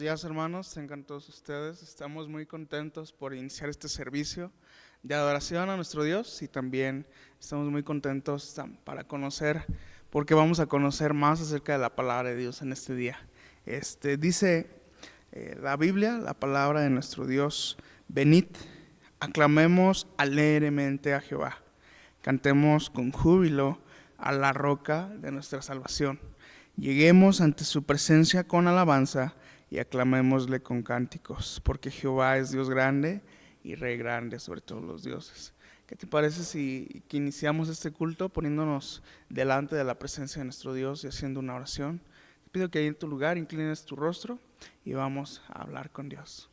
días, hermanos, tengan todos ustedes. Estamos muy contentos por iniciar este servicio de adoración a nuestro Dios y también estamos muy contentos para conocer, porque vamos a conocer más acerca de la palabra de Dios en este día. Dice la Biblia, la palabra de nuestro Dios: venid, aclamemos alegremente a Jehová, cantemos con júbilo a la roca de nuestra salvación. Lleguemos ante su presencia con alabanza y aclamémosle con cánticos, porque Jehová es Dios grande y Rey grande sobre todos los dioses. ¿Qué te parece si iniciamos este culto poniéndonos delante de la presencia de nuestro Dios y haciendo una oración? Te pido que ahí en tu lugar inclines tu rostro y vamos a hablar con Dios.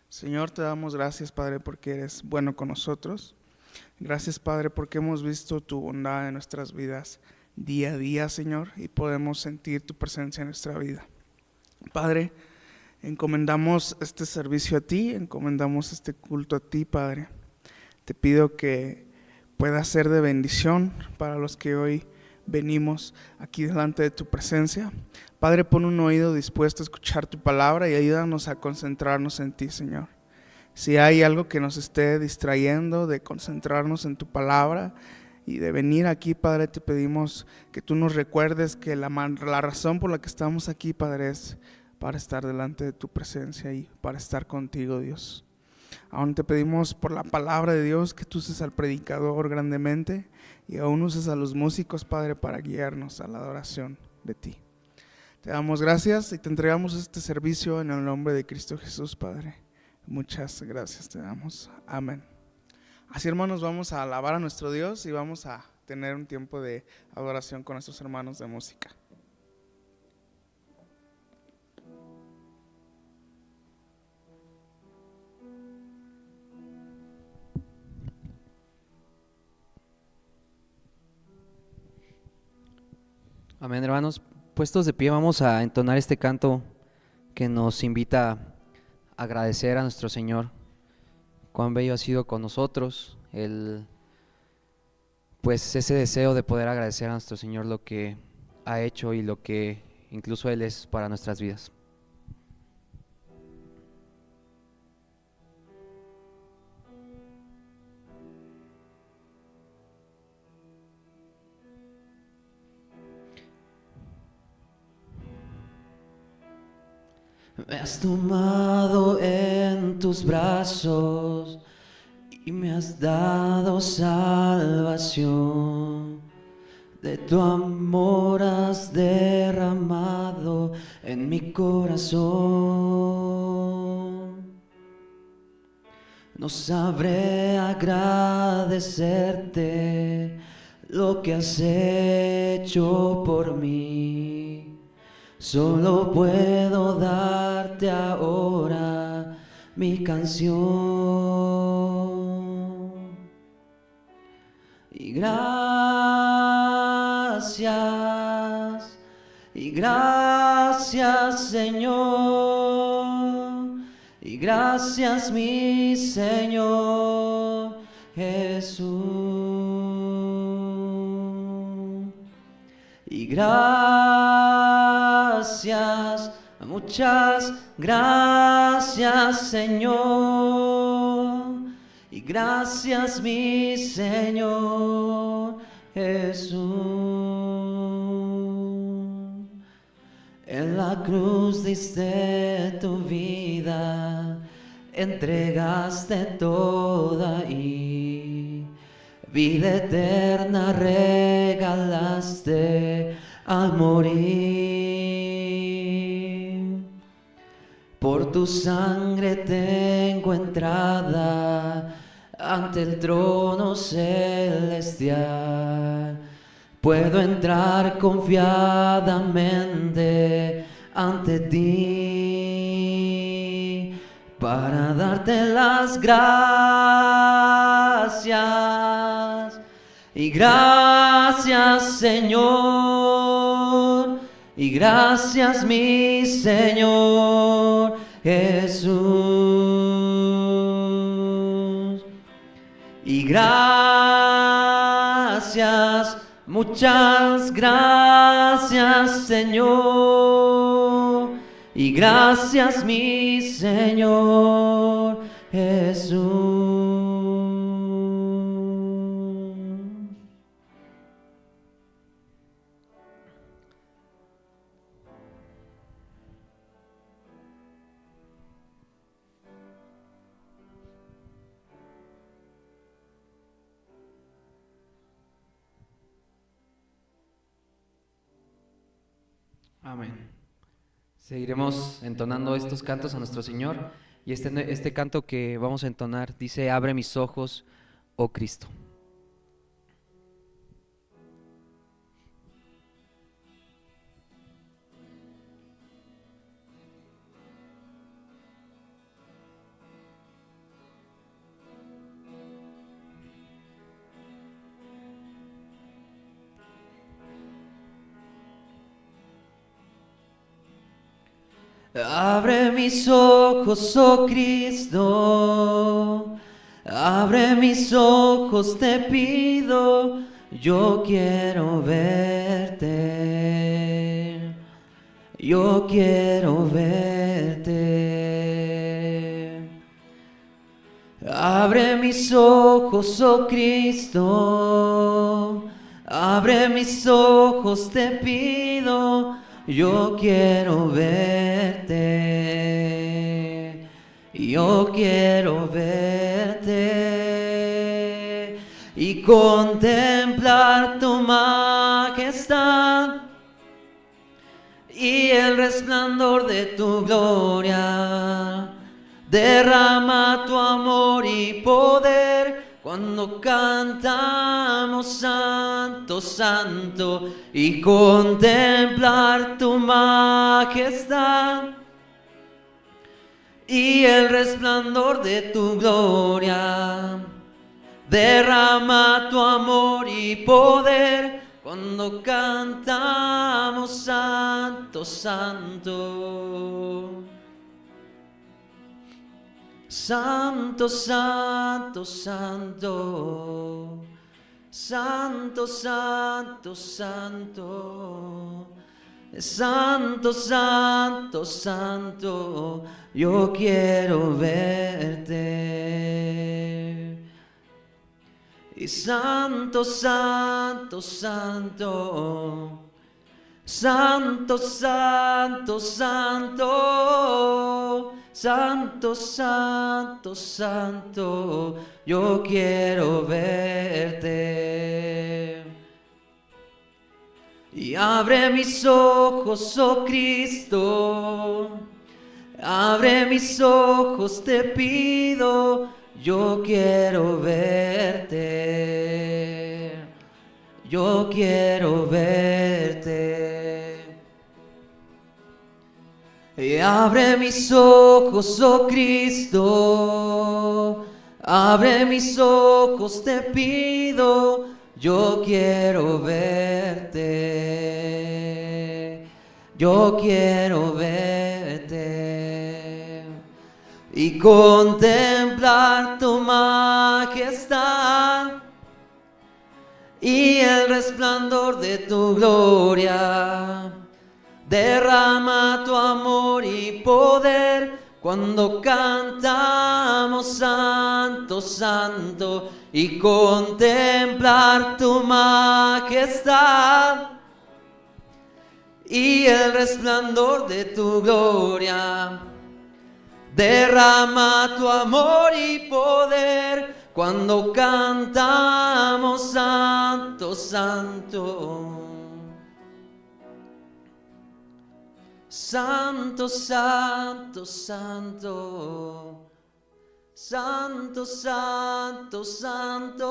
Señor, te damos gracias, Padre, porque eres bueno con nosotros. Gracias, Padre, porque hemos visto tu bondad en nuestras vidas día a día, Señor, y podemos sentir tu presencia en nuestra vida. Padre, encomendamos este servicio a ti, encomendamos este culto a ti, Padre. Te pido que pueda ser de bendición para los que hoy venimos aquí delante de tu presencia. Padre, pon un oído dispuesto a escuchar tu palabra y ayúdanos a concentrarnos en ti, Señor. Si hay algo que nos esté distrayendo de concentrarnos en tu palabra y de venir aquí, Padre, te pedimos que tú nos recuerdes que la razón por la que estamos aquí, Padre, es para estar delante de tu presencia y para estar contigo, Dios. Aún te pedimos por la palabra de Dios que tú uses al predicador grandemente y aún uses a los músicos, Padre, para guiarnos a la adoración de ti. Te damos gracias y te entregamos este servicio en el nombre de Cristo Jesús, Padre. Muchas gracias te damos. Amén. Así, hermanos, vamos a alabar a nuestro Dios y vamos a tener un tiempo de adoración con nuestros hermanos de música. Amén, hermanos. Puestos de pie, vamos a entonar este canto que nos invita a agradecer a nuestro Señor. Cuán bello ha sido con nosotros, pues ese deseo de poder agradecer a nuestro Señor lo que ha hecho y lo que incluso Él es para nuestras vidas. Me has tomado en tus brazos y me has dado salvación. De tu amor has derramado en mi corazón. No sabré agradecerte lo que has hecho por mí. Solo puedo darte ahora mi canción. Y gracias Señor, y gracias mi Señor Jesús. Y gracias, muchas gracias Señor, y gracias mi Señor Jesús. En la cruz diste tu vida, entregaste toda y vida eterna regalaste al morir. Por tu sangre tengo entrada ante el trono celestial. Puedo entrar confiadamente ante ti para darte las gracias. Y gracias Señor, y gracias mi Señor Jesús. Y gracias, muchas gracias Señor, y gracias mi Señor Jesús. Amén. Seguiremos entonando estos cantos a nuestro Señor, y este canto que vamos a entonar dice: abre mis ojos, oh Cristo. Abre mis ojos, oh Cristo, abre mis ojos, te pido, yo quiero verte, yo quiero verte. Abre mis ojos, oh Cristo, abre mis ojos, te pido, yo quiero verte, yo quiero verte y contemplar tu majestad y el resplandor de tu gloria. Derrama tu amor y poder cuando cantamos Santo, Santo, y contemplar tu majestad y el resplandor de tu gloria. Derrama tu amor y poder cuando cantamos Santo, Santo. Santo, Santo, Santo, Santo, Santo, Santo, Santo, Santo, Santo, yo quiero verte. Y Santo, Santo, Santo, Santo, Santo, Santo, Santo, Santo, Santo, yo quiero verte. Y abre mis ojos, oh Cristo, abre mis ojos, te pido, yo quiero verte, yo quiero verte. Y abre mis ojos, oh Cristo, abre mis ojos, te pido, yo quiero verte, yo quiero verte y contemplar tu majestad y el resplandor de tu gloria. Derrama tu amor y poder cuando cantamos Santo, Santo, y contemplar tu majestad y el resplandor de tu gloria. Derrama tu amor y poder cuando cantamos Santo, Santo. Santo, Santo, Santo, Santo, Santo, Santo,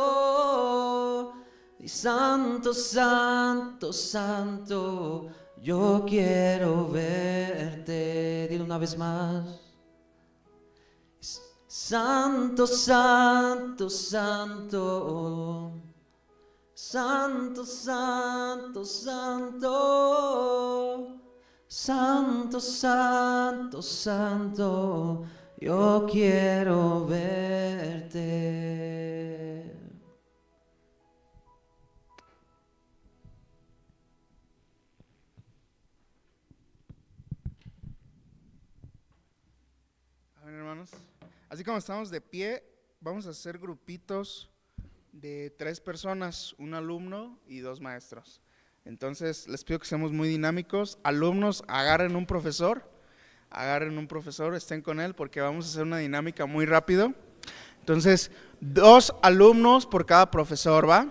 y Santo, Santo, Santo, yo quiero verte. Dile una vez más. Santo, Santo, Santo, Santo, Santo, Santo, Santo, Santo, Santo, yo quiero verte. Así como estamos de pie, vamos a hacer grupitos de 3 personas, un alumno y 2 maestros. Entonces les pido que seamos muy dinámicos. Alumnos, agarren un profesor, estén con él porque vamos a hacer una dinámica muy rápido. Entonces, 2 alumnos por cada profesor, ¿va?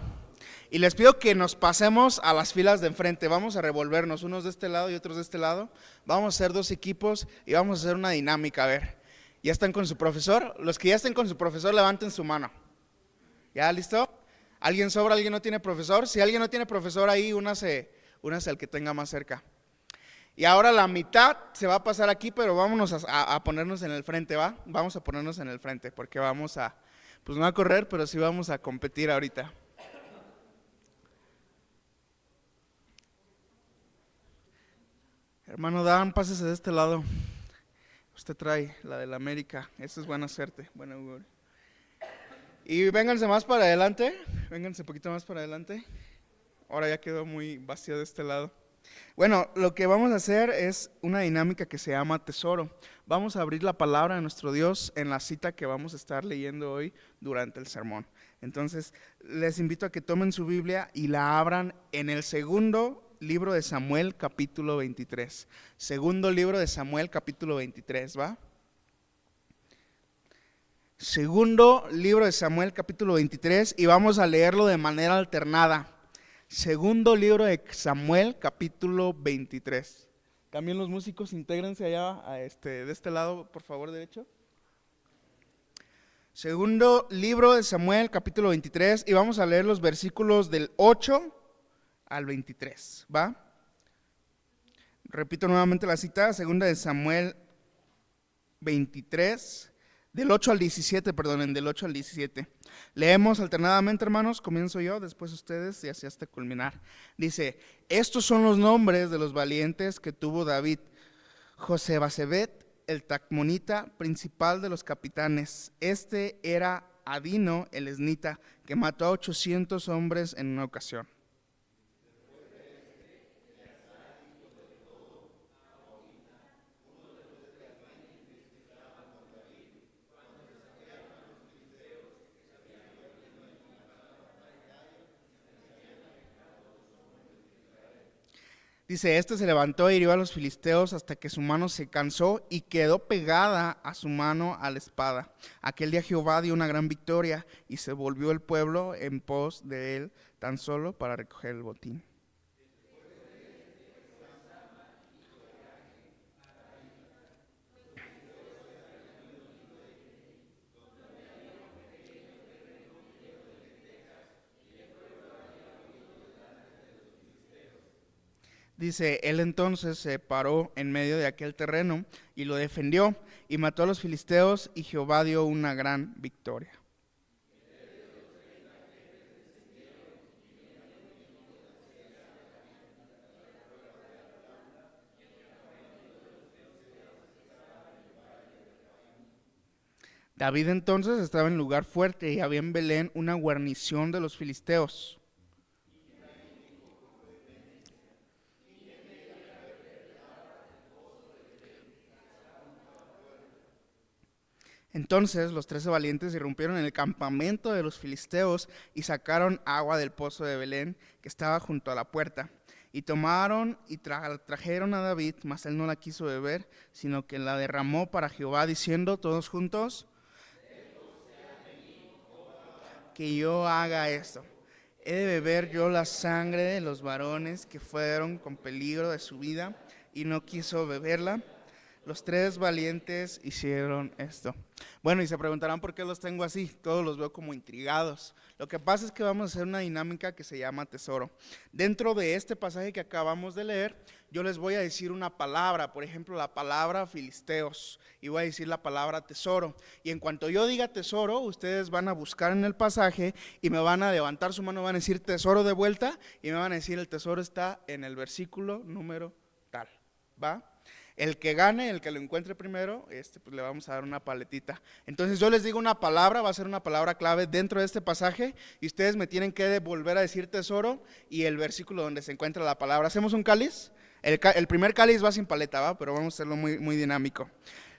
Y les pido que nos pasemos a las filas de enfrente. Vamos a revolvernos, unos de este lado y otros de este lado. Vamos a hacer 2 equipos y vamos a hacer una dinámica. A ver, ¿ya están con su profesor? Los que ya estén con su profesor, levanten su mano. ¿Ya listo? ¿Alguien sobra? ¿Alguien no tiene profesor? Si alguien no tiene profesor ahí, únase al que tenga más cerca. Y ahora la mitad se va a pasar aquí, pero vámonos a ponernos en el frente, ¿va? Vamos a ponernos en el frente porque vamos a, pues no a correr, pero sí vamos a competir ahorita. Hermano Dan, pásese de este lado. Usted trae la del América. Esa es buena suerte. Buen augurio. Y vénganse más para adelante. Vénganse un poquito más para adelante. Ahora ya quedó muy vacío de este lado. Bueno, lo que vamos a hacer es una dinámica que se llama tesoro. Vamos a abrir la palabra de nuestro Dios en la cita que vamos a estar leyendo hoy durante el sermón. Entonces, les invito a que tomen su Biblia y la abran en el segundo libro de Samuel, capítulo 23. Segundo libro de Samuel, capítulo 23, ¿va? Segundo libro de Samuel, capítulo 23, y vamos a leerlo de manera alternada. Segundo libro de Samuel, capítulo 23. También los músicos, intégrense allá de este lado, por favor, derecho. Segundo libro de Samuel, capítulo 23, y vamos a leer los versículos del 8 al 23, ¿va? Repito nuevamente la cita, segunda de Samuel 23, del 8 al 17, perdonen, del 8 al 17. Leemos alternadamente, hermanos, comienzo yo, después ustedes y así hasta culminar. Dice, estos son los nombres de los valientes que tuvo David. José-Basebet, el tacmonita, principal de los capitanes. Este era Adino, el esnita, que mató a 800 hombres en una ocasión. Dice, este se levantó e hirió a los filisteos hasta que su mano se cansó y quedó pegada a su mano a la espada. Aquel día Jehová dio una gran victoria y se volvió el pueblo en pos de él tan solo para recoger el botín. Dice, él entonces se paró en medio de aquel terreno y lo defendió y mató a los filisteos y Jehová dio una gran victoria. David entonces estaba en lugar fuerte y había en Belén una guarnición de los filisteos. Entonces los 13 valientes irrumpieron en el campamento de los filisteos y sacaron agua del pozo de Belén que estaba junto a la puerta. Y tomaron y trajeron a David, mas él no la quiso beber, sino que la derramó para Jehová, diciendo todos juntos, que yo haga esto. He de beber yo la sangre de los varones que fueron con peligro de su vida, y no quiso beberla. Los 3 valientes hicieron esto. Bueno, y se preguntarán por qué los tengo así. Todos los veo como intrigados. Lo que pasa es que vamos a hacer una dinámica que se llama tesoro. Dentro de este pasaje que acabamos de leer, yo les voy a decir una palabra. Por ejemplo, la palabra filisteos. Y voy a decir la palabra tesoro. Y en cuanto yo diga tesoro, ustedes van a buscar en el pasaje y me van a levantar su mano, van a decir tesoro de vuelta. Y me van a decir el tesoro está en el versículo número tal. ¿Va? El que gane, el que lo encuentre primero, pues le vamos a dar una paletita. Entonces yo les digo una palabra, va a ser una palabra clave dentro de este pasaje y ustedes me tienen que volver a decir tesoro y el versículo donde se encuentra la palabra. ¿Hacemos un cáliz? El primer cáliz va sin paleta, ¿va? Pero vamos a hacerlo muy, muy dinámico.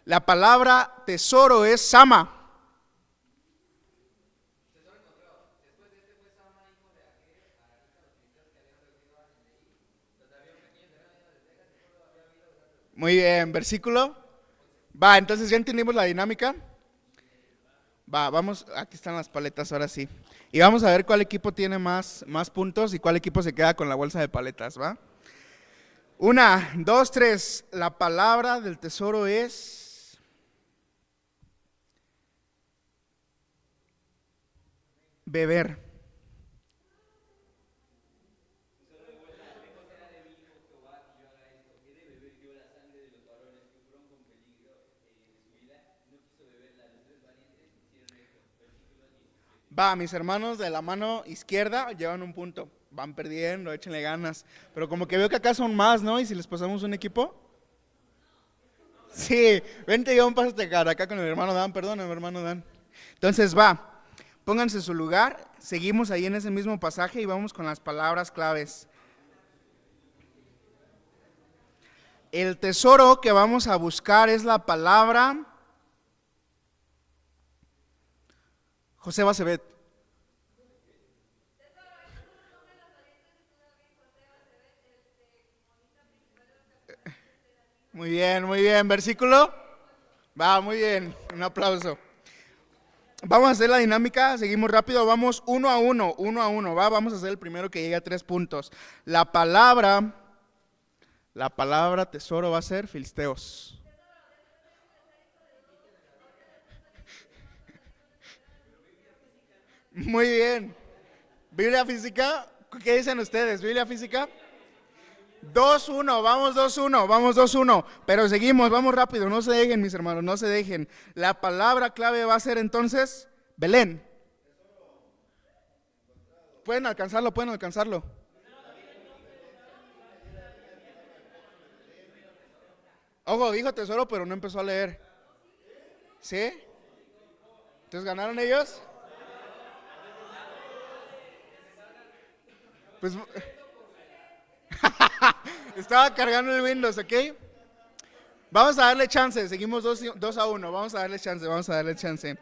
La palabra tesoro es Sama. Muy bien, versículo. Va, entonces ya entendimos la dinámica. Va, vamos, aquí están las paletas ahora sí. Y vamos a ver cuál equipo tiene más puntos y cuál equipo se queda con la bolsa de paletas, ¿va? 1, 2, 3. La palabra del tesoro es beber. Va, mis hermanos de la mano izquierda llevan un punto. Van perdiendo, échenle ganas. Pero como que veo que acá son más, ¿no? ¿Y si les pasamos un equipo? Sí, vente yo un paso acá con el hermano Dan, perdóname hermano Dan. Entonces va, pónganse en su lugar, seguimos ahí en ese mismo pasaje y vamos con las palabras claves. El tesoro que vamos a buscar es la palabra José Bacebet. Muy bien. Versículo. Va, muy bien. Un aplauso. Vamos a hacer la dinámica, seguimos rápido, vamos 1 a 1, va, vamos a hacer el primero que llegue a 3 puntos. La palabra tesoro va a ser filisteos. Muy bien. Biblia física, ¿qué dicen ustedes? ¿Biblia física? 2-1, vamos 2-1, pero seguimos, vamos rápido, no se dejen mis hermanos, no se dejen. La palabra clave va a ser entonces Belén. Pueden alcanzarlo. Ojo, dijo tesoro, pero no empezó a leer. ¿Sí? ¿Entonces ganaron ellos? Pues estaba cargando el Windows, ¿ok? Vamos a darle chance, seguimos 2-1, vamos a darle chance.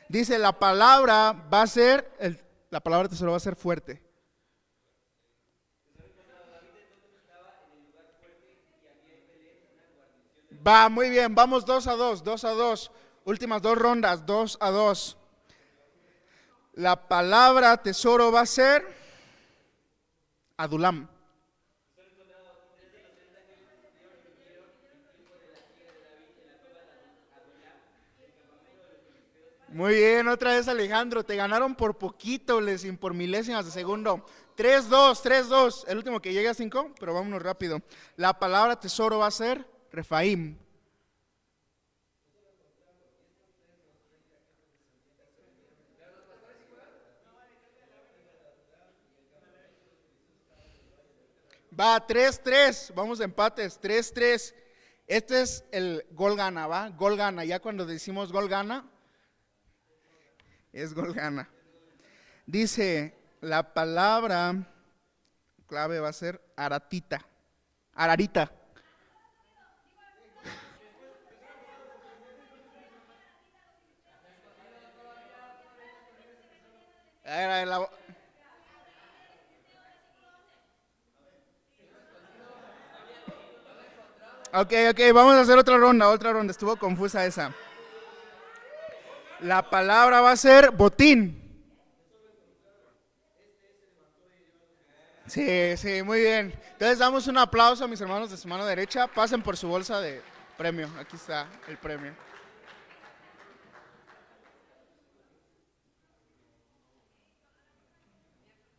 Dice, la palabra va a ser, la palabra tesoro va a ser fuerte. Va, muy bien, vamos 2-2. Últimas 2 rondas, 2-2. La palabra tesoro va a ser Adulam. Muy bien, otra vez Alejandro, te ganaron por poquito, por milésimas de segundo. 3-2, el último que llegue a 5, pero vámonos rápido. La palabra tesoro va a ser Refaim. Va, 3-3, vamos a empates, 3-3. Este es el gol gana, ¿va? Gol gana, ya cuando decimos gol gana, es gol gana. Dice, la palabra clave va a ser ararita. Ok, vamos a hacer otra ronda, estuvo confusa esa. La palabra va a ser botín. Sí, muy bien. Entonces damos un aplauso a mis hermanos de su mano derecha. Pasen por su bolsa de premio. Aquí está el premio.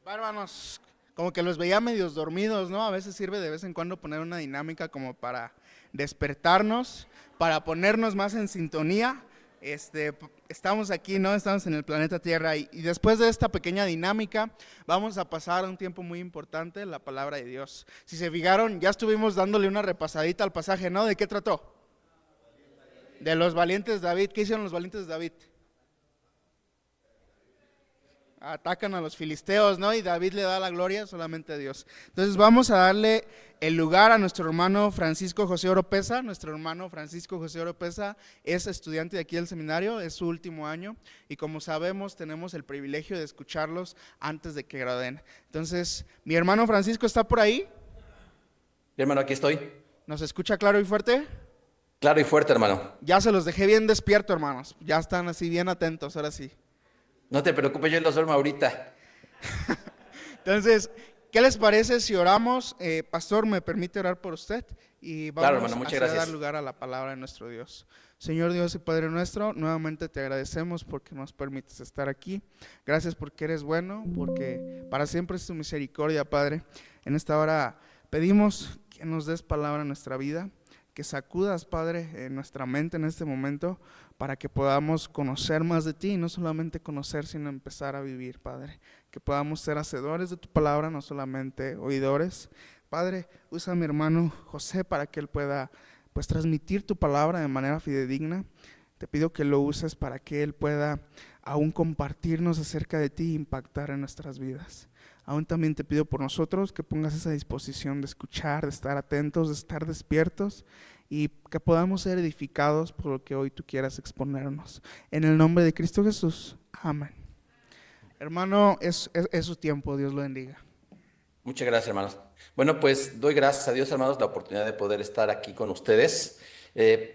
Hermanos, como que los veía medios dormidos, ¿no? A veces sirve de vez en cuando poner una dinámica como para despertarnos, para ponernos más en sintonía. Estamos aquí, ¿no? Estamos en el planeta Tierra y después de esta pequeña dinámica vamos a pasar a un tiempo muy importante, la palabra de Dios. Si se fijaron, ya estuvimos dándole una repasadita al pasaje, ¿no? ¿De qué trató? De los valientes de David. ¿Qué hicieron los valientes de David? atacan a los filisteos, ¿no? Y David le da la gloria solamente a Dios. Entonces vamos a darle el lugar a nuestro hermano Francisco José Oropesa. Nuestro hermano Francisco José Oropesa es estudiante de aquí del seminario, es su último año y como sabemos tenemos el privilegio de escucharlos antes de que gradúen. Entonces, mi hermano Francisco está por ahí. Hermano, aquí estoy. ¿Nos escucha claro y fuerte? Claro y fuerte, hermano. Ya se los dejé bien despierto, hermanos. Ya están así bien atentos, ahora sí. No te preocupes, yo los duermo ahorita. Entonces, ¿qué les parece si oramos? Pastor, ¿me permite orar por usted? Y vamos Claro, hermano, muchas a gracias. dar lugar a la palabra de nuestro Dios. Señor Dios y Padre nuestro, nuevamente te agradecemos porque nos permites estar aquí. Gracias porque eres bueno, porque para siempre es tu misericordia, Padre. En esta hora pedimos que nos des palabra en nuestra vida, que sacudas, Padre, en nuestra mente en este momento, para que podamos conocer más de ti, y no solamente conocer, sino empezar a vivir, Padre. Que podamos ser hacedores de tu palabra, no solamente oidores. Padre, usa a mi hermano José para que él pueda pues transmitir tu palabra de manera fidedigna. Te pido que lo uses para que él pueda aún compartirnos acerca de ti e impactar en nuestras vidas. Aún también te pido por nosotros que pongas esa disposición de escuchar, de estar atentos, de estar despiertos y que podamos ser edificados por lo que hoy tú quieras exponernos. En el nombre de Cristo Jesús. Amén. Hermano, es su tiempo. Dios lo bendiga. Muchas gracias, hermanos. Bueno, pues doy gracias a Dios, hermanos, la oportunidad de poder estar aquí con ustedes.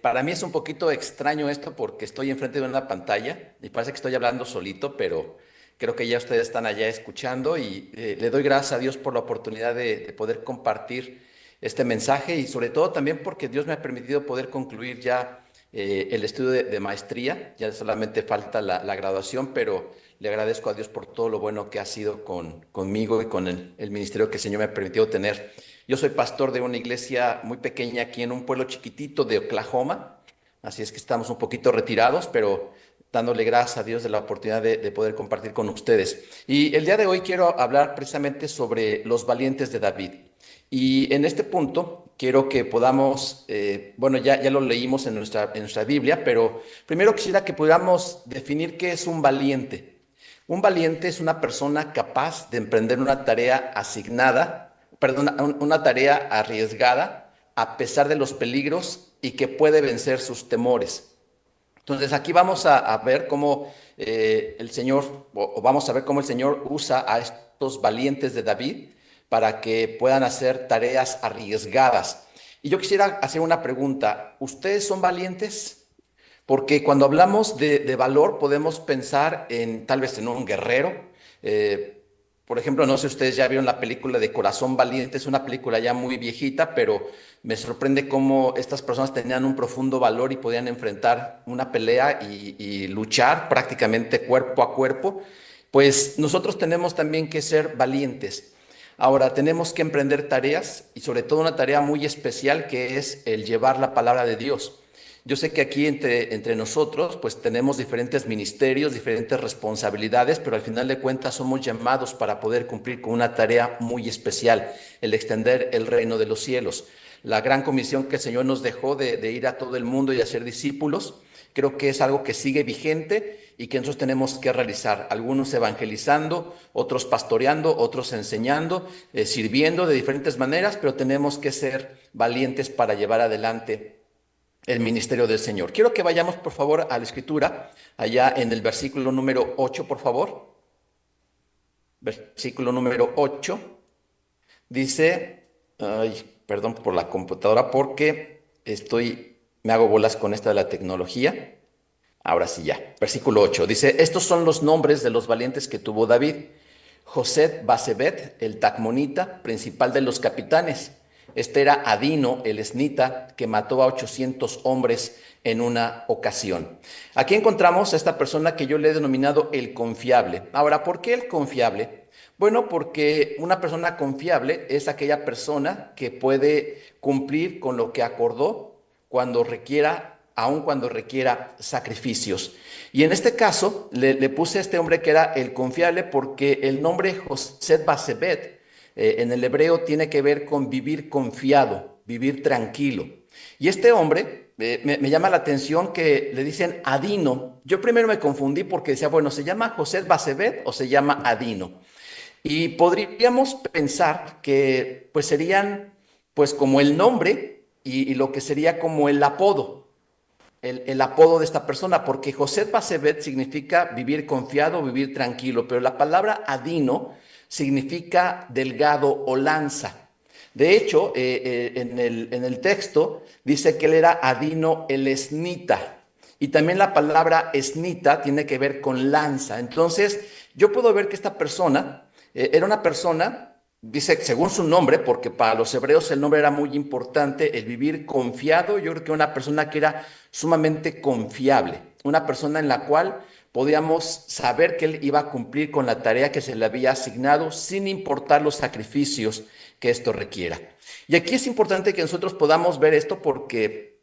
Para mí es un poquito extraño esto porque estoy enfrente de una pantalla y parece que estoy hablando solito, pero creo que ya ustedes están allá escuchando y le doy gracias a Dios por la oportunidad de poder compartir este mensaje y sobre todo también porque Dios me ha permitido poder concluir ya el estudio de maestría. Ya solamente falta la graduación, pero le agradezco a Dios por todo lo bueno que ha sido conmigo y con el ministerio que el Señor me ha permitido tener. Yo soy pastor de una iglesia muy pequeña aquí en un pueblo chiquitito de Oklahoma, así es que estamos un poquito retirados, pero dándole gracias a Dios de la oportunidad de poder compartir con ustedes. Y el día de hoy quiero hablar precisamente sobre los valientes de David. Y en este punto quiero que podamos, bueno, ya lo leímos en nuestra Biblia, pero primero quisiera que podamos definir qué es un valiente. Un valiente es una persona capaz de emprender una tarea asignada, perdón, una tarea arriesgada a pesar de los peligros y que puede vencer sus temores. Entonces aquí vamos a ver cómo el Señor, o vamos a ver cómo el Señor usa a estos valientes de David para que puedan hacer tareas arriesgadas. Y yo quisiera hacer una pregunta. ¿Ustedes son valientes? Porque cuando hablamos de valor podemos pensar en tal vez en un guerrero. Por ejemplo, no sé si ustedes ya vieron la película de Corazón Valiente, es una película ya muy viejita, pero me sorprende cómo estas personas tenían un profundo valor y podían enfrentar una pelea y luchar prácticamente cuerpo a cuerpo. Pues nosotros tenemos también que ser valientes. Ahora, tenemos que emprender tareas y sobre todo una tarea muy especial que es el llevar la palabra de Dios. Yo sé que aquí entre nosotros pues tenemos diferentes ministerios, diferentes responsabilidades, pero al final de cuentas somos llamados para poder cumplir con una tarea muy especial, el extender el reino de los cielos. La gran comisión que el Señor nos dejó de ir a todo el mundo y hacer discípulos, creo que es algo que sigue vigente y que nosotros tenemos que realizar. Algunos evangelizando, otros pastoreando, otros enseñando, sirviendo de diferentes maneras, pero tenemos que ser valientes para llevar adelante el ministerio del Señor. Quiero que vayamos, por favor, a la Escritura, allá en el versículo número 8, por favor. Versículo número 8. Dice, perdón por la computadora, porque me hago bolas con esta de la tecnología. Ahora sí ya. Versículo 8. Dice, estos son los nombres de los valientes que tuvo David. José Basebet, el tacmonita, principal de los capitanes. Este era Adino, el esnita, que mató a 800 hombres en una ocasión. Aquí encontramos a esta persona que yo le he denominado el confiable. Ahora, ¿por qué el confiable? Bueno, porque una persona confiable es aquella persona que puede cumplir con lo que acordó cuando requiera, aun cuando requiera sacrificios. Y en este caso le puse a este hombre que era el confiable porque el nombre José Basebet en el hebreo tiene que ver con vivir confiado, vivir tranquilo. Y este hombre me llama la atención que le dicen Adino. Yo primero me confundí porque decía, bueno, ¿se llama José Basebet o se llama Adino? Y podríamos pensar que pues serían pues como el nombre y lo que sería como el apodo. El apodo de esta persona, porque José Basebet significa vivir confiado, vivir tranquilo, pero la palabra Adino significa delgado o lanza. De hecho, en el texto dice que él era Adino el esnita. Y también la palabra esnita tiene que ver con lanza. Entonces, yo puedo ver que esta persona era una persona, dice, según su nombre, porque para los hebreos el nombre era muy importante, el vivir confiado. Yo creo que una persona que era sumamente confiable, una persona en la cual podíamos saber que él iba a cumplir con la tarea que se le había asignado sin importar los sacrificios que esto requiera. Y aquí es importante que nosotros podamos ver esto porque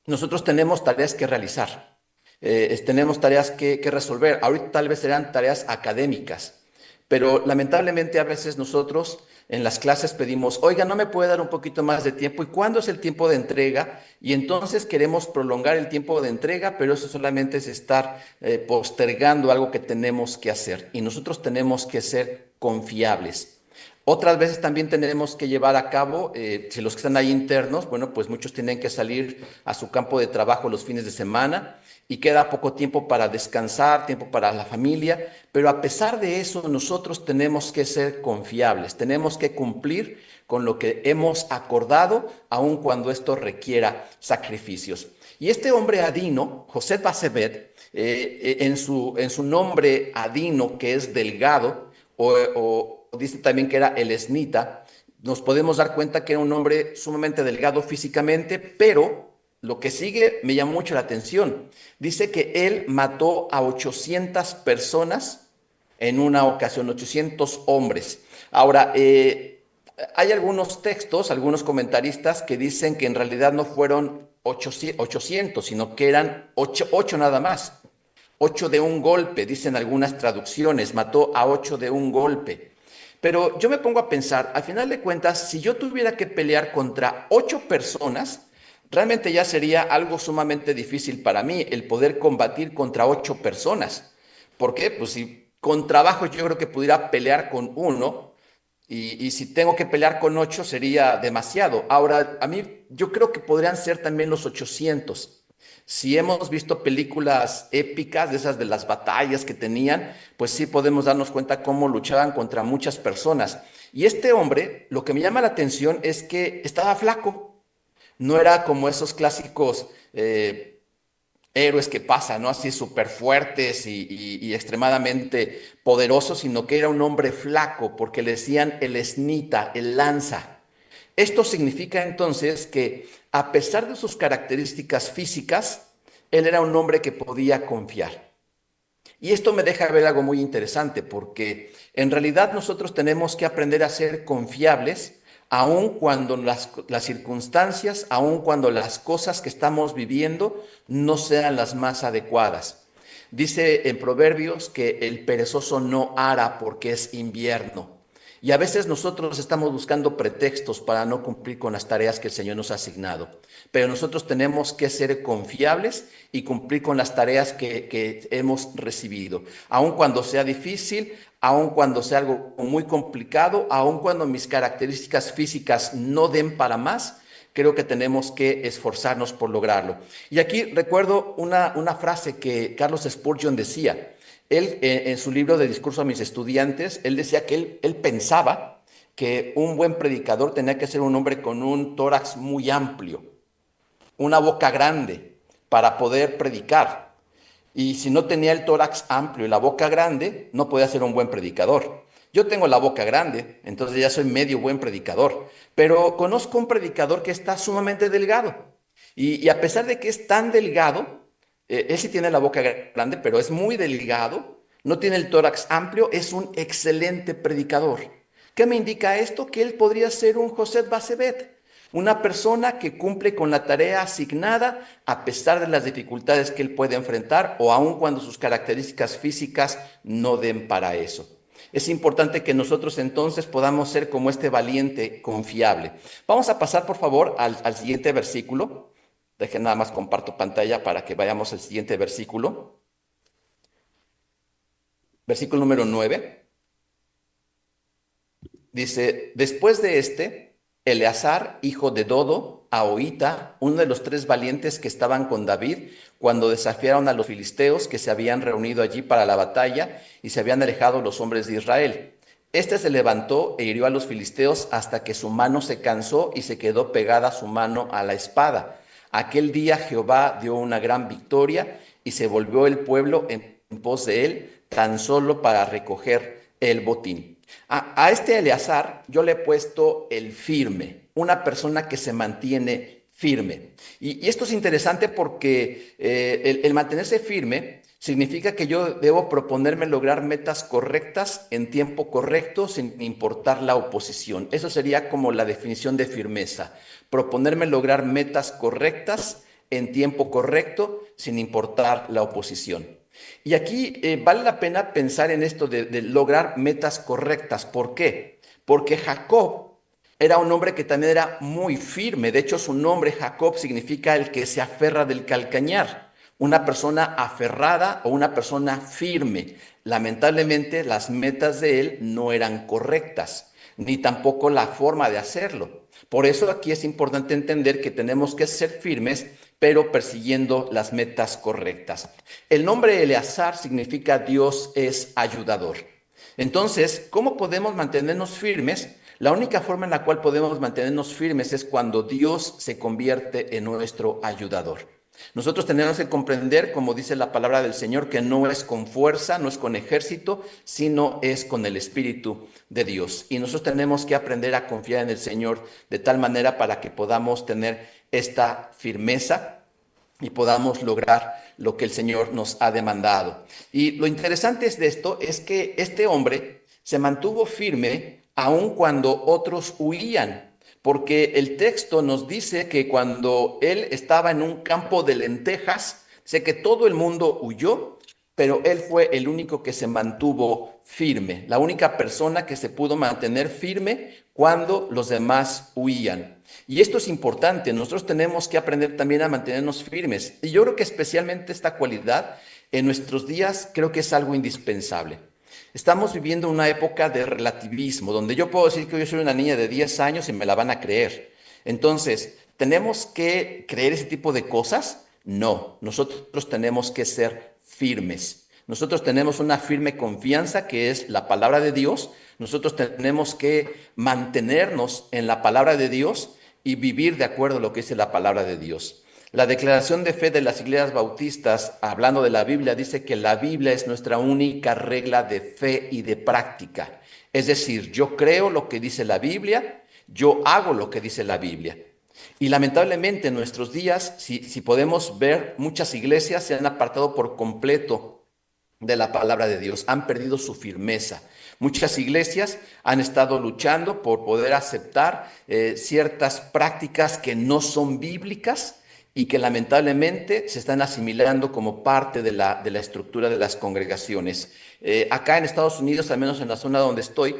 nosotros tenemos tareas que realizar, tenemos tareas que resolver. Ahorita tal vez serán tareas académicas, pero lamentablemente a veces nosotros en las clases pedimos, oiga, ¿no me puede dar un poquito más de tiempo? ¿Y cuándo es el tiempo de entrega? Y entonces queremos prolongar el tiempo de entrega, pero eso solamente es estar postergando algo que tenemos que hacer. Y nosotros tenemos que ser confiables. Otras veces también tenemos que llevar a cabo, si los que están ahí internos, bueno, pues muchos tienen que salir a su campo de trabajo los fines de semana y queda poco tiempo para descansar, tiempo para la familia, pero a pesar de eso nosotros tenemos que ser confiables, tenemos que cumplir con lo que hemos acordado, aun cuando esto requiera sacrificios. Y este hombre Adino, José Basebet, en su nombre Adino, que es delgado, o dice también que era el esnita, nos podemos dar cuenta que era un hombre sumamente delgado físicamente, pero lo que sigue me llama mucho la atención. Dice que él mató a 800 personas en una ocasión, 800 hombres. Ahora, hay algunos textos, algunos comentaristas que dicen que en realidad no fueron 800, sino que eran 8 nada más. 8 de un golpe, dicen algunas traducciones, mató a 8 de un golpe. Pero yo me pongo a pensar, al final de cuentas, si yo tuviera que pelear contra 8 personas, realmente ya sería algo sumamente difícil para mí el poder combatir contra 8 personas. ¿Por qué? Pues si con trabajo yo creo que pudiera pelear con uno y si tengo que pelear con 8 sería demasiado. Ahora, a mí yo creo que podrían ser también los 800. Si hemos visto películas épicas de esas de las batallas que tenían, pues sí podemos darnos cuenta cómo luchaban contra muchas personas. Y este hombre, lo que me llama la atención es que estaba flaco. No era como esos clásicos héroes que pasan, ¿no? Así súper fuertes y extremadamente poderosos, sino que era un hombre flaco, porque le decían el esnita, el lanza. Esto significa entonces que a pesar de sus características físicas, él era un hombre que podía confiar. Y esto me deja ver algo muy interesante, porque en realidad nosotros tenemos que aprender a ser confiables, aun cuando las circunstancias, aun cuando las cosas que estamos viviendo no sean las más adecuadas. Dice en Proverbios que el perezoso no ara porque es invierno. Y a veces nosotros estamos buscando pretextos para no cumplir con las tareas que el Señor nos ha asignado. Pero nosotros tenemos que ser confiables y cumplir con las tareas que hemos recibido. Aun cuando sea difícil, aun cuando sea algo muy complicado, aun cuando mis características físicas no den para más, creo que tenemos que esforzarnos por lograrlo. Y aquí recuerdo una frase que Carlos Spurgeon decía. Él, en su libro de Discurso a mis estudiantes, él decía que él pensaba que un buen predicador tenía que ser un hombre con un tórax muy amplio, una boca grande para poder predicar. Y si no tenía el tórax amplio y la boca grande, no podía ser un buen predicador. Yo tengo la boca grande, entonces ya soy medio buen predicador, pero conozco un predicador que está sumamente delgado. Y a pesar de que es tan delgado, él sí tiene la boca grande, pero es muy delgado, no tiene el tórax amplio, es un excelente predicador. ¿Qué me indica esto? Que él podría ser un José Basebet, una persona que cumple con la tarea asignada a pesar de las dificultades que él puede enfrentar o aun cuando sus características físicas no den para eso. Es importante que nosotros entonces podamos ser como este valiente confiable. Vamos a pasar, por favor, al siguiente versículo. Dejen nada más comparto pantalla para que vayamos al siguiente versículo. Versículo número 9. Dice, después de este, Eleazar, hijo de Dodo, Ahoita, uno de los 3 valientes que estaban con David, cuando desafiaron a los filisteos que se habían reunido allí para la batalla y se habían alejado los hombres de Israel. Este se levantó e hirió a los filisteos hasta que su mano se cansó y se quedó pegada su mano a la espada. Aquel día Jehová dio una gran victoria y se volvió el pueblo en pos de él, tan solo para recoger el botín. A este Eleazar yo le he puesto el firme, una persona que se mantiene firme. Y esto es interesante porque el mantenerse firme significa que yo debo proponerme lograr metas correctas en tiempo correcto sin importar la oposición. Eso sería como la definición de firmeza. Proponerme lograr metas correctas en tiempo correcto sin importar la oposición. Y aquí vale la pena pensar en esto de lograr metas correctas. ¿Por qué? Porque Jacob era un hombre que también era muy firme. De hecho, su nombre Jacob significa el que se aferra del calcañar. Una persona aferrada o una persona firme. Lamentablemente, las metas de él no eran correctas, ni tampoco la forma de hacerlo. Por eso aquí es importante entender que tenemos que ser firmes, pero persiguiendo las metas correctas. El nombre Eleazar significa Dios es ayudador. Entonces, ¿cómo podemos mantenernos firmes? La única forma en la cual podemos mantenernos firmes es cuando Dios se convierte en nuestro ayudador. Nosotros tenemos que comprender, como dice la palabra del Señor, que no es con fuerza, no es con ejército, sino es con el Espíritu de Dios. Y nosotros tenemos que aprender a confiar en el Señor de tal manera para que podamos tener esta firmeza y podamos lograr lo que el Señor nos ha demandado. Y lo interesante de esto es que este hombre se mantuvo firme aun cuando otros huían. Porque el texto nos dice que cuando él estaba en un campo de lentejas, sé que todo el mundo huyó, pero él fue el único que se mantuvo firme, la única persona que se pudo mantener firme cuando los demás huían. Y esto es importante, nosotros tenemos que aprender también a mantenernos firmes. Y yo creo que especialmente esta cualidad en nuestros días creo que es algo indispensable. Estamos viviendo una época de relativismo, donde yo puedo decir que yo soy una niña de 10 años y me la van a creer. Entonces, ¿tenemos que creer ese tipo de cosas? No, nosotros tenemos que ser firmes. Nosotros tenemos una firme confianza que es la palabra de Dios. Nosotros tenemos que mantenernos en la palabra de Dios y vivir de acuerdo a lo que dice la palabra de Dios. La declaración de fe de las iglesias bautistas, hablando de la Biblia, dice que la Biblia es nuestra única regla de fe y de práctica. Es decir, yo creo lo que dice la Biblia, yo hago lo que dice la Biblia. Y lamentablemente en nuestros días, si podemos ver, muchas iglesias se han apartado por completo de la palabra de Dios, han perdido su firmeza. Muchas iglesias han estado luchando por poder aceptar ciertas prácticas que no son bíblicas y que lamentablemente se están asimilando como parte de la estructura de las congregaciones. Acá en Estados Unidos, al menos en la zona donde estoy,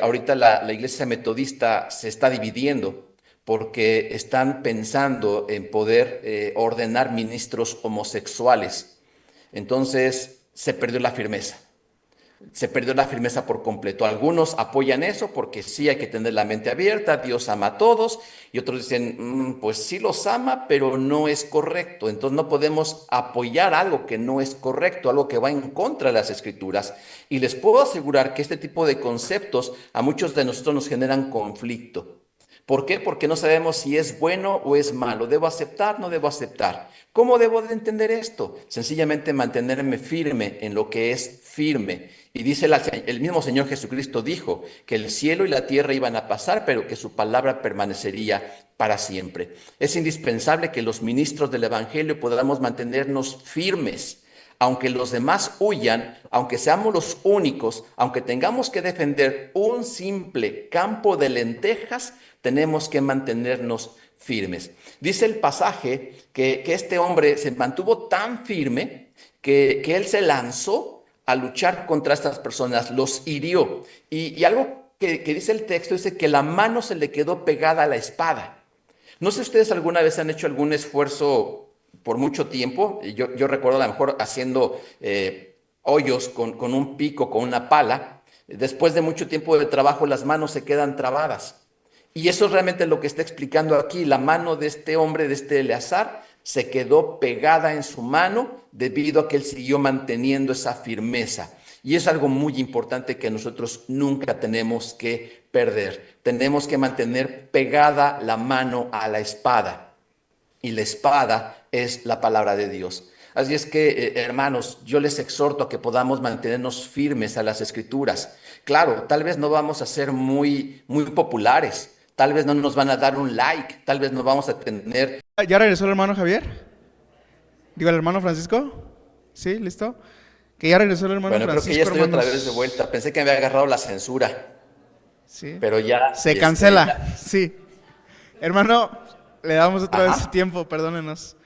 ahorita la iglesia metodista se está dividiendo porque están pensando en poder ordenar ministros homosexuales. Entonces se perdió la firmeza. Se perdió la firmeza por completo. Algunos apoyan eso porque sí hay que tener la mente abierta, Dios ama a todos, y otros dicen, pues sí los ama, pero no es correcto. Entonces no podemos apoyar algo que no es correcto, algo que va en contra de las Escrituras. Y les puedo asegurar que este tipo de conceptos a muchos de nosotros nos generan conflicto. ¿Por qué? Porque no sabemos si es bueno o es malo. ¿Debo aceptar? ¿No debo aceptar? ¿Cómo debo de entender esto? Sencillamente mantenerme firme en lo que es firme. Y dice el mismo Señor Jesucristo dijo que el cielo y la tierra iban a pasar, pero que su palabra permanecería para siempre. Es indispensable que los ministros del Evangelio podamos mantenernos firmes. Aunque los demás huyan, aunque seamos los únicos, aunque tengamos que defender un simple campo de lentejas, tenemos que mantenernos firmes. Dice el pasaje que este hombre se mantuvo tan firme que él se lanzó a luchar contra estas personas, los hirió. Y algo que dice el texto, dice que la mano se le quedó pegada a la espada. No sé si ustedes alguna vez han hecho algún esfuerzo por mucho tiempo. Yo recuerdo a lo mejor haciendo hoyos con un pico, con una pala. Después de mucho tiempo de trabajo, las manos se quedan trabadas. Y eso es realmente lo que está explicando aquí. La mano de este hombre, de este Eleazar, se quedó pegada en su mano debido a que él siguió manteniendo esa firmeza. Y es algo muy importante que nosotros nunca tenemos que perder. Tenemos que mantener pegada la mano a la espada. Y la espada es la palabra de Dios. Así es que, hermanos, yo les exhorto a que podamos mantenernos firmes a las Escrituras. Claro, tal vez no vamos a ser muy populares. Tal vez no nos van a dar un like. Tal vez no vamos a tener... ¿Ya regresó el hermano Javier? Digo, el hermano Francisco. ¿Sí? ¿Listo? Que ya regresó el hermano Bueno, Francisco, creo que ya estoy hermanos. otra vez de vuelta. Pensé que me había agarrado la censura. Sí. Pero ya... Se cancela. Sí. Hermano, le damos otra vez tiempo, perdónenos.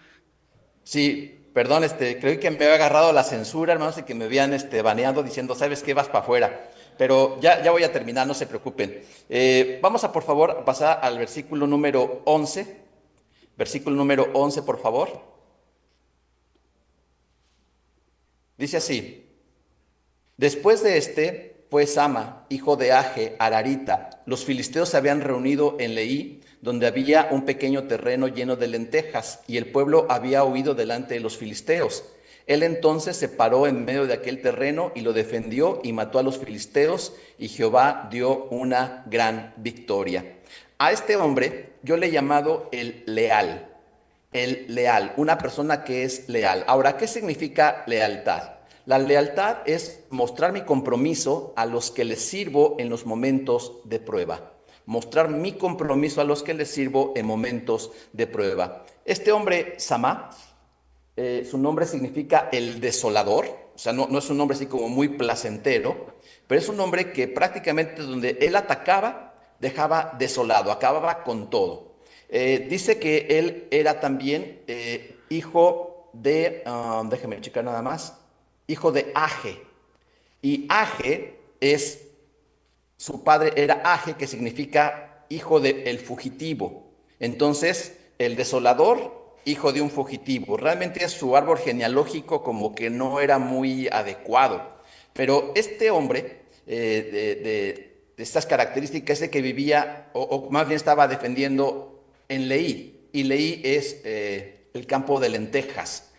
Sí, perdón, creo que me había agarrado la censura, hermanos, y que me habían baneado diciendo, ¿sabes qué? Vas para afuera. Pero ya voy a terminar, no se preocupen. Vamos a, por favor, pasar al versículo número 11. Versículo número 11, por favor. Dice así: después de fue Sama, hijo de Age, Ararita. Los filisteos se habían reunido en Leí, donde había un pequeño terreno lleno de lentejas, y el pueblo había huido delante de los filisteos. Él entonces se paró en medio de aquel terreno y lo defendió y mató a los filisteos, y Jehová dio una gran victoria. A este hombre yo le he llamado el leal, una persona que es leal. Ahora, ¿qué significa lealtad? La lealtad es mostrar mi compromiso a los que les sirvo en los momentos de prueba. Mostrar mi compromiso a los que les sirvo en momentos de prueba. Este hombre, Samá, su nombre significa el desolador. O sea, no es un nombre así como muy placentero, pero es un hombre que prácticamente donde él atacaba, dejaba desolado, acababa con todo. Dice que él era también hijo de, déjeme checar nada más, hijo de Age. Y Age su padre era Age, que significa hijo del fugitivo. Entonces, el desolador, hijo de un fugitivo. Realmente su árbol genealógico como que no era muy adecuado. Pero este hombre, de estas características, es que vivía, o más bien estaba defendiendo en Leí, y Leí es el campo de lentejas,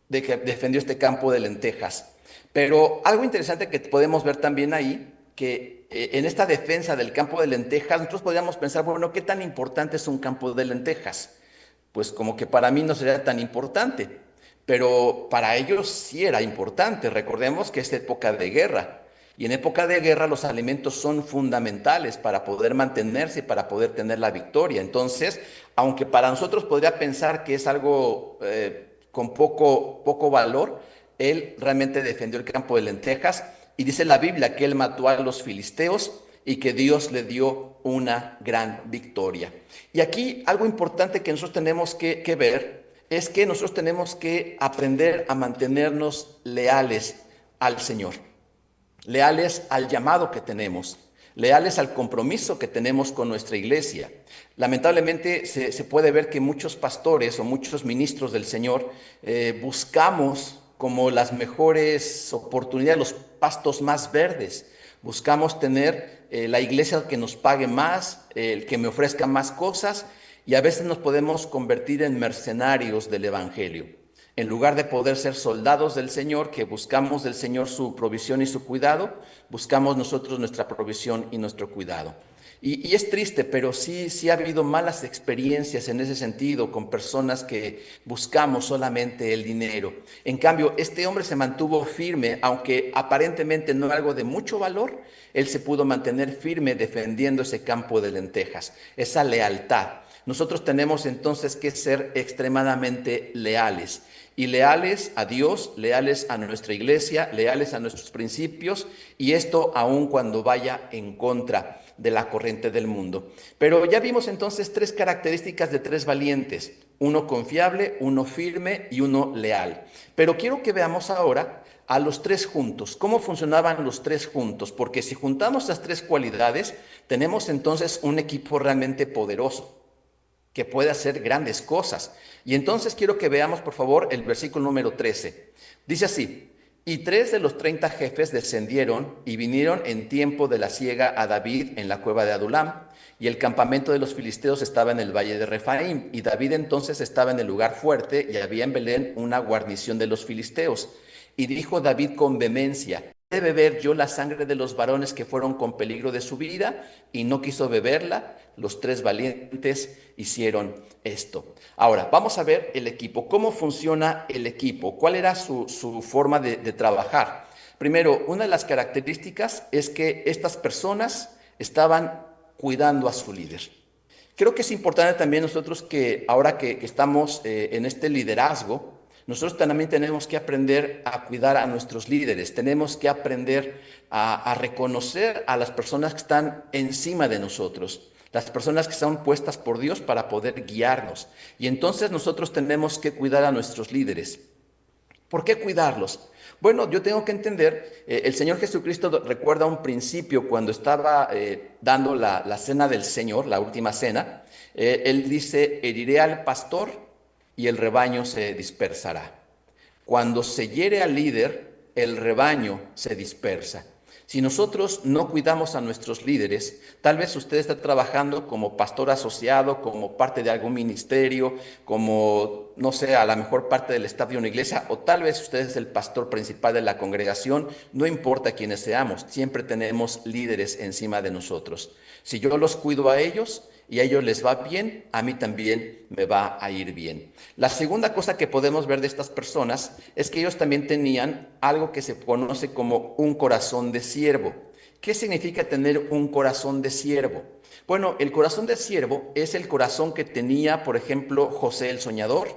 de que defendió este campo de lentejas. Pero algo interesante que podemos ver también ahí, que en esta defensa del campo de lentejas, nosotros podríamos pensar, bueno, ¿qué tan importante es un campo de lentejas? Pues como que para mí no sería tan importante, pero para ellos sí era importante. Recordemos que es época de guerra. Y en época de guerra los alimentos son fundamentales para poder mantenerse y para poder tener la victoria. Entonces, aunque para nosotros podría pensar que es algo con poco valor, él realmente defendió el campo de lentejas, y dice la Biblia que él mató a los filisteos y que Dios le dio una gran victoria. Y aquí algo importante que nosotros tenemos que ver es que nosotros tenemos que aprender a mantenernos leales al Señor. Leales al llamado que tenemos, leales al compromiso que tenemos con nuestra iglesia. Lamentablemente se puede ver que muchos pastores o muchos ministros del Señor buscamos como las mejores oportunidades, los pastos más verdes. Buscamos tener la iglesia que nos pague más, el que me ofrezca más cosas, y a veces nos podemos convertir en mercenarios del evangelio. En lugar de poder ser soldados del Señor, que buscamos del Señor su provisión y su cuidado, buscamos nosotros nuestra provisión y nuestro cuidado. Y es triste, pero sí ha habido malas experiencias en ese sentido con personas que buscamos solamente el dinero. En cambio, este hombre se mantuvo firme, aunque aparentemente no era algo de mucho valor, él se pudo mantener firme defendiendo ese campo de lentejas, esa lealtad. Nosotros tenemos entonces que ser extremadamente leales. Y leales a Dios, leales a nuestra iglesia, leales a nuestros principios, y esto aun cuando vaya en contra de la corriente del mundo. Pero ya vimos entonces tres características de tres valientes: uno confiable, uno firme y uno leal. Pero quiero que veamos ahora a los tres juntos. ¿Cómo funcionaban los tres juntos? Porque si juntamos las tres cualidades, tenemos entonces un equipo realmente poderoso que puede hacer grandes cosas. Y entonces quiero que veamos, por favor, el versículo número 13. Dice así: y 3 de los 30 jefes descendieron y vinieron en tiempo de la siega a David en la cueva de Adulam, y el campamento de los filisteos estaba en el valle de Refaim, y David entonces estaba en el lugar fuerte, y había en Belén una guarnición de los filisteos. Y dijo David con vehemencia: ¿he de beber yo la sangre de los varones que fueron con peligro de su vida? Y no quiso beberla. Los tres valientes hicieron esto. Ahora, vamos a ver el equipo. ¿Cómo funciona el equipo? ¿Cuál era su forma de trabajar? Primero, una de las características es que estas personas estaban cuidando a su líder. Creo que es importante también nosotros que ahora que estamos en este liderazgo, nosotros también tenemos que aprender a cuidar a nuestros líderes, tenemos que aprender a reconocer a las personas que están encima de nosotros, las personas que están puestas por Dios para poder guiarnos. Y entonces nosotros tenemos que cuidar a nuestros líderes. ¿Por qué cuidarlos? Bueno, yo tengo que entender, el Señor Jesucristo recuerda un principio cuando estaba dando la cena del Señor, la última cena. Él dice: heriré al pastor y el rebaño se dispersará. Cuando se hiere al líder, el rebaño se dispersa. Si nosotros no cuidamos a nuestros líderes, tal vez usted está trabajando como pastor asociado, como parte de algún ministerio, como, no sé, a la mejor parte del staff de una iglesia, o tal vez usted es el pastor principal de la congregación. No importa quiénes seamos, siempre tenemos líderes encima de nosotros. Si yo los cuido a ellos y a ellos les va bien, a mí también me va a ir bien. La segunda cosa que podemos ver de estas personas es que ellos también tenían algo que se conoce como un corazón de siervo. ¿Qué significa tener un corazón de siervo? Bueno, el corazón de siervo es el corazón que tenía, por ejemplo, José el soñador,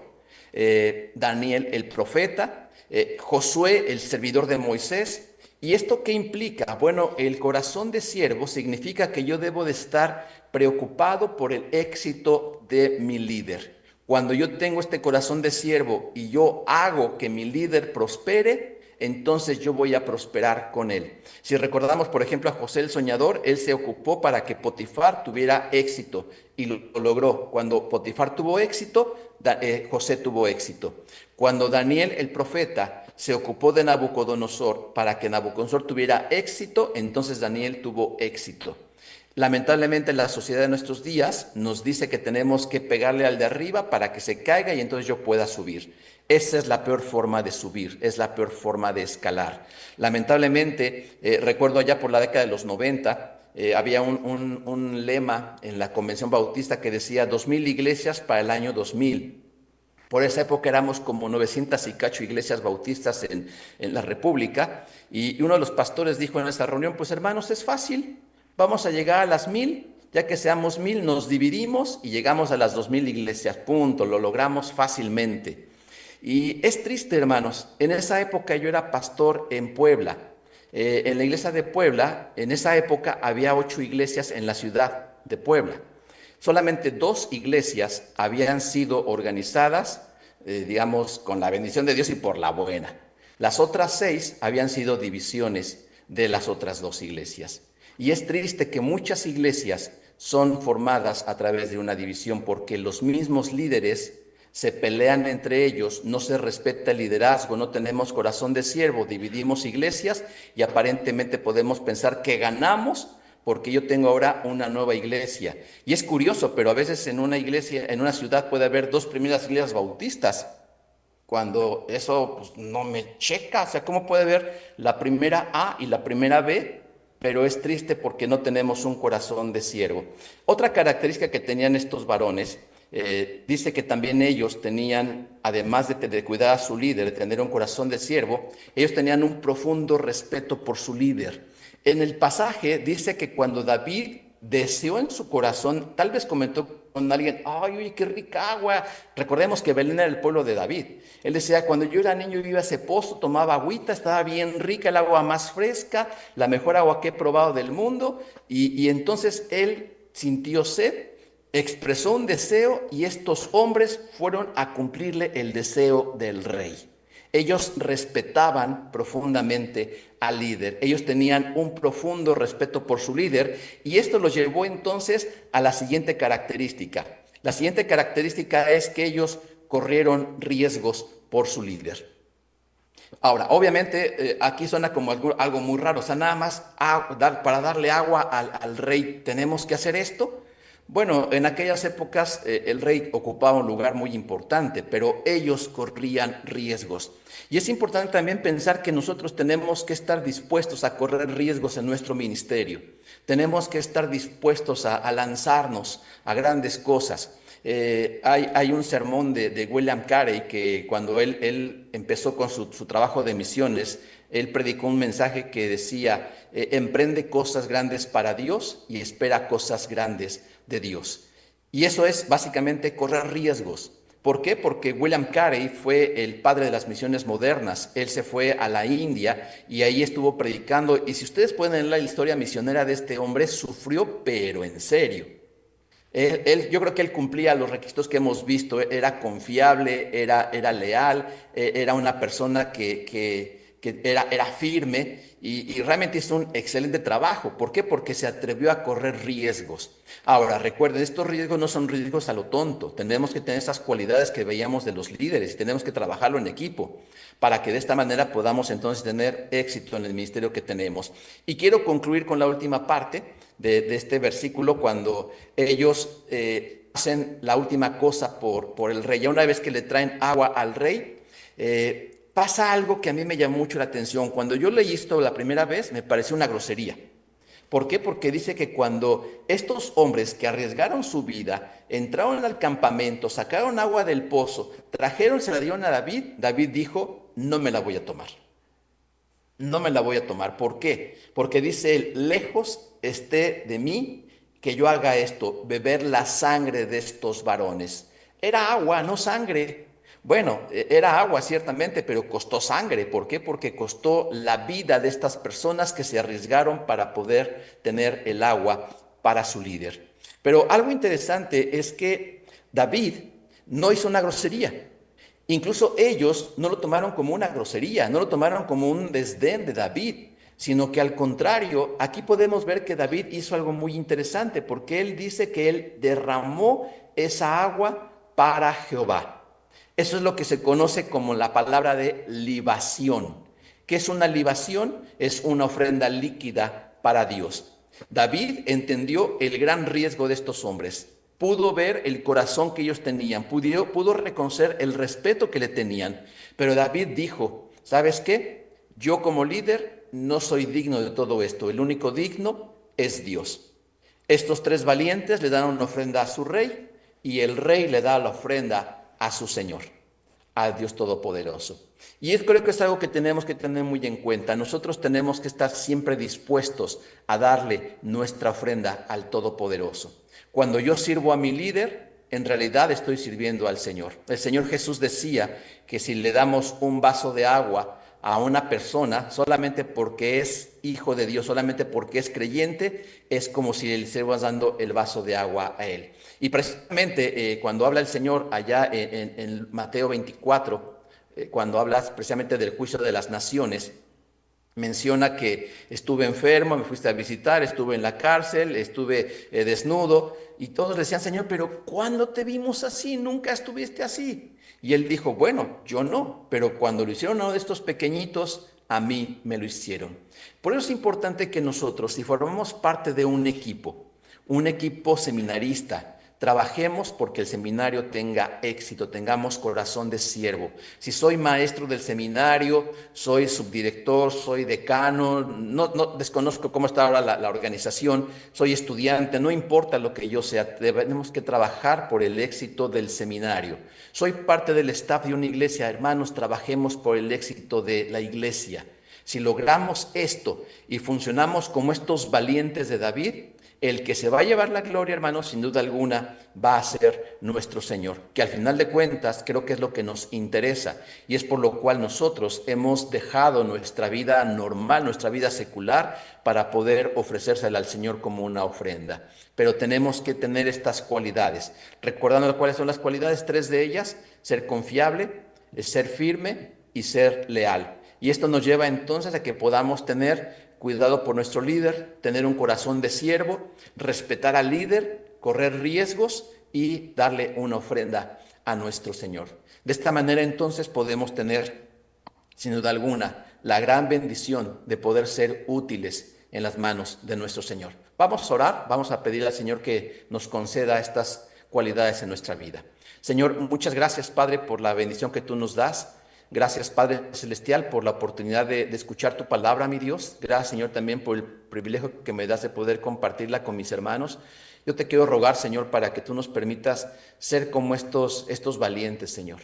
Daniel el profeta, Josué el servidor de Moisés. ¿Y esto qué implica? Bueno, el corazón de siervo significa que yo debo de estar preocupado por el éxito de mi líder. Cuando yo tengo este corazón de siervo y yo hago que mi líder prospere, entonces yo voy a prosperar con él. Si recordamos, por ejemplo, a José el soñador, él se ocupó para que Potifar tuviera éxito y lo logró. Cuando Potifar tuvo éxito, José tuvo éxito. Cuando Daniel el profeta se ocupó de Nabucodonosor para que Nabucodonosor tuviera éxito, entonces Daniel tuvo éxito. Lamentablemente la sociedad de nuestros días nos dice que tenemos que pegarle al de arriba para que se caiga y entonces yo pueda subir. Esa es la peor forma de subir, es la peor forma de escalar. Lamentablemente, recuerdo allá por la década de los 90, había un lema en la Convención Bautista que decía 2000 iglesias para el año 2000. Por esa época éramos como 900 y cacho iglesias bautistas en la República, y uno de los pastores dijo en esa reunión: pues hermanos, es fácil, vamos a llegar a las 1000, ya que seamos 1000 nos dividimos y llegamos a las 2000 iglesias, punto, lo logramos fácilmente. Y es triste, hermanos, en esa época yo era pastor en Puebla, en la iglesia de Puebla, en esa época había 8 iglesias en la ciudad de Puebla. Solamente 2 iglesias habían sido organizadas, digamos, con la bendición de Dios y por la buena. Las otras 6 habían sido divisiones de las otras 2 iglesias. Y es triste que muchas iglesias son formadas a través de una división porque los mismos líderes se pelean entre ellos, no se respeta el liderazgo, no tenemos corazón de siervo, dividimos iglesias y aparentemente podemos pensar que ganamos porque yo tengo ahora una nueva iglesia. Y es curioso, pero a veces en una iglesia, en una ciudad puede haber 2 primeras iglesias bautistas, cuando eso pues, no me checa. O sea, ¿cómo puede haber la primera A y la primera B? Pero es triste porque no tenemos un corazón de siervo. Otra característica que tenían estos varones, dice que también ellos tenían, además de cuidar a su líder, de tener un corazón de siervo, ellos tenían un profundo respeto por su líder. En el pasaje dice que cuando David deseó en su corazón, tal vez comentó con alguien: ay, oye, qué rica agua. Recordemos que Belén era el pueblo de David. Él decía: cuando yo era niño iba a ese pozo, tomaba agüita, estaba bien rica, el agua más fresca, la mejor agua que he probado del mundo. Y entonces él sintió sed, expresó un deseo y estos hombres fueron a cumplirle el deseo del rey. Ellos respetaban profundamente al líder. Ellos tenían un profundo respeto por su líder y esto los llevó entonces a la siguiente característica. La siguiente característica es que ellos corrieron riesgos por su líder. Ahora, obviamente, aquí suena como algo muy raro. O sea, nada más para darle agua al rey, ¿tenemos que hacer esto? Bueno, en aquellas épocas el rey ocupaba un lugar muy importante, pero ellos corrían riesgos. Y es importante también pensar que nosotros tenemos que estar dispuestos a correr riesgos en nuestro ministerio. Tenemos que estar dispuestos a lanzarnos a grandes cosas. Hay un sermón de William Carey que cuando él empezó con su trabajo de misiones, él predicó un mensaje que decía, emprende cosas grandes para Dios y espera cosas grandes de Dios. Y eso es básicamente correr riesgos. ¿Por qué? Porque William Carey fue el padre de las misiones modernas. Él se fue a la India y ahí estuvo predicando. Y si ustedes pueden leer la historia misionera de este hombre, sufrió, pero en serio. Yo creo que él cumplía los requisitos que hemos visto, era confiable, era leal, era una persona que era firme y realmente hizo un excelente trabajo. ¿Por qué? Porque se atrevió a correr riesgos. Ahora, recuerden, estos riesgos no son riesgos a lo tonto. Tenemos que tener esas cualidades que veíamos de los líderes y tenemos que trabajarlo en equipo para que de esta manera podamos entonces tener éxito en el ministerio que tenemos. Y quiero concluir con la última parte de este versículo cuando ellos hacen la última cosa por el rey. Ya una vez que le traen agua al rey, pasa algo que a mí me llamó mucho la atención. Cuando yo leí esto la primera vez, me pareció una grosería. ¿Por qué? Porque dice que cuando estos hombres que arriesgaron su vida, entraron al campamento, sacaron agua del pozo, trajeron, se la dieron a David, David dijo, no me la voy a tomar. No me la voy a tomar. ¿Por qué? Porque dice él, lejos esté de mí que yo haga esto, beber la sangre de estos varones. Era agua, no sangre. Bueno, era agua ciertamente, pero costó sangre. ¿Por qué? Porque costó la vida de estas personas que se arriesgaron para poder tener el agua para su líder. Pero algo interesante es que David no hizo una grosería. Incluso ellos no lo tomaron como una grosería, no lo tomaron como un desdén de David, sino que al contrario, aquí podemos ver que David hizo algo muy interesante, porque él dice que él derramó esa agua para Jehová. Eso es lo que se conoce como la palabra de libación. ¿Qué es una libación? Es una ofrenda líquida para Dios. David entendió el gran riesgo de estos hombres. Pudo ver el corazón que ellos tenían, pudo reconocer el respeto que le tenían. Pero David dijo, ¿sabes qué? Yo como líder no soy digno de todo esto. El único digno es Dios. Estos tres valientes le dan una ofrenda a su rey y el rey le da la ofrenda a su Señor, a Dios Todopoderoso. Y creo que es algo que tenemos que tener muy en cuenta. Nosotros tenemos que estar siempre dispuestos a darle nuestra ofrenda al Todopoderoso. Cuando yo sirvo a mi líder, en realidad estoy sirviendo al Señor. El Señor Jesús decía que si le damos un vaso de agua a una persona solamente porque es hijo de Dios, solamente porque es creyente, es como si le estuviéramos dando el vaso de agua a él. Y precisamente cuando habla el Señor allá en Mateo 24, cuando habla precisamente del juicio de las naciones, menciona que estuve enfermo, me fuiste a visitar, estuve en la cárcel, estuve desnudo, y todos le decían, Señor, pero ¿cuándo te vimos así? Nunca estuviste así. Y él dijo, bueno, yo no, pero cuando lo hicieron a uno de estos pequeñitos, a mí me lo hicieron. Por eso es importante que nosotros, si formamos parte de un equipo seminarista, trabajemos porque el seminario tenga éxito, tengamos corazón de siervo. Si soy maestro del seminario, soy subdirector, soy decano, no desconozco cómo está ahora la organización, soy estudiante, no importa lo que yo sea, tenemos que trabajar por el éxito del seminario. Soy parte del staff de una iglesia, hermanos, trabajemos por el éxito de la iglesia. Si logramos esto y funcionamos como estos valientes de David, el que se va a llevar la gloria, hermanos, sin duda alguna, va a ser nuestro Señor, que al final de cuentas creo que es lo que nos interesa y es por lo cual nosotros hemos dejado nuestra vida normal, nuestra vida secular, para poder ofrecérsela al Señor como una ofrenda. Pero tenemos que tener estas cualidades. Recordando cuáles son las cualidades, tres de ellas: ser confiable, ser firme y ser leal. Y esto nos lleva entonces a que podamos tener cuidado por nuestro líder, tener un corazón de siervo, respetar al líder, correr riesgos y darle una ofrenda a nuestro Señor. De esta manera entonces podemos tener, sin duda alguna, la gran bendición de poder ser útiles en las manos de nuestro Señor. Vamos a orar, vamos a pedir al Señor que nos conceda estas cualidades en nuestra vida. Señor, muchas gracias, Padre, por la bendición que tú nos das. Gracias, Padre Celestial, por la oportunidad de escuchar tu palabra, mi Dios. Gracias, Señor, también por el privilegio que me das de poder compartirla con mis hermanos. Yo te quiero rogar, Señor, para que tú nos permitas ser como estos valientes, Señor.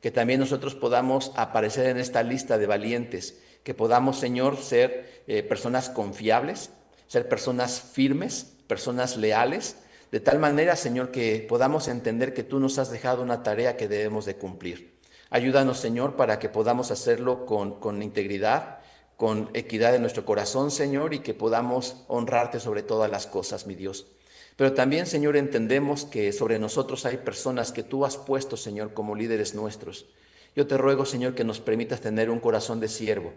Que también nosotros podamos aparecer en esta lista de valientes. Que podamos, Señor, ser personas confiables, ser personas firmes, personas leales. De tal manera, Señor, que podamos entender que tú nos has dejado una tarea que debemos de cumplir. Ayúdanos, Señor, para que podamos hacerlo con integridad, con equidad en nuestro corazón, Señor, y que podamos honrarte sobre todas las cosas, mi Dios. Pero también, Señor, entendemos que sobre nosotros hay personas que tú has puesto, Señor, como líderes nuestros. Yo te ruego, Señor, que nos permitas tener un corazón de siervo,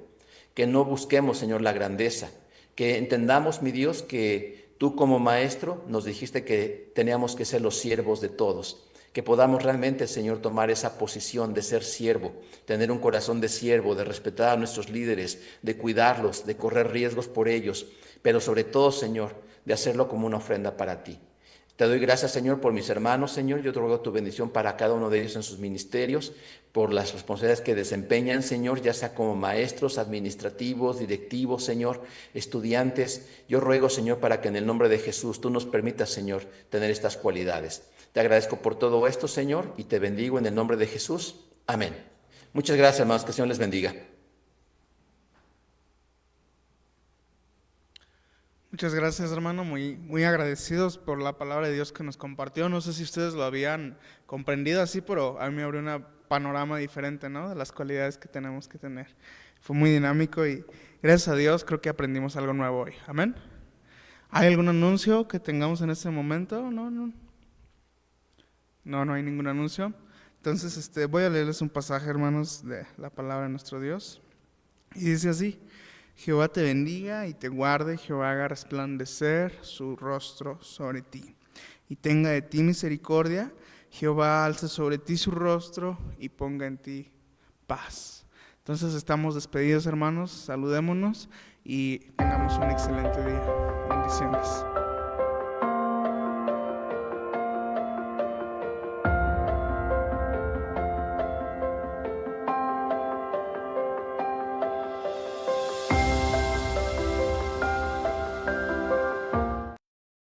que no busquemos, Señor, la grandeza, que entendamos, mi Dios, que tú como maestro nos dijiste que teníamos que ser los siervos de todos. Que podamos realmente, Señor, tomar esa posición de ser siervo, tener un corazón de siervo, de respetar a nuestros líderes, de cuidarlos, de correr riesgos por ellos, pero sobre todo, Señor, de hacerlo como una ofrenda para ti. Te doy gracias, Señor, por mis hermanos, Señor. Yo te ruego tu bendición para cada uno de ellos en sus ministerios, por las responsabilidades que desempeñan, Señor, ya sea como maestros, administrativos, directivos, Señor, estudiantes. Yo ruego, Señor, para que en el nombre de Jesús tú nos permitas, Señor, tener estas cualidades. Te agradezco por todo esto, Señor, y te bendigo en el nombre de Jesús. Amén. Muchas gracias, hermanos. Que el Señor les bendiga. Muchas gracias, hermano. Muy agradecidos por la palabra de Dios que nos compartió. No sé si ustedes lo habían comprendido así, pero a mí me abrió un panorama diferente, ¿no? De las cualidades que tenemos que tener. Fue muy dinámico y gracias a Dios creo que aprendimos algo nuevo hoy. Amén. ¿Hay algún anuncio que tengamos en este momento? No hay ningún anuncio. Entonces, voy a leerles un pasaje, hermanos, de la palabra de nuestro Dios. Y dice así: Jehová te bendiga y te guarde, Jehová haga resplandecer su rostro sobre ti y tenga de ti misericordia, Jehová alce sobre ti su rostro y ponga en ti paz. Entonces estamos despedidos, hermanos, saludémonos y tengamos un excelente día. Bendiciones.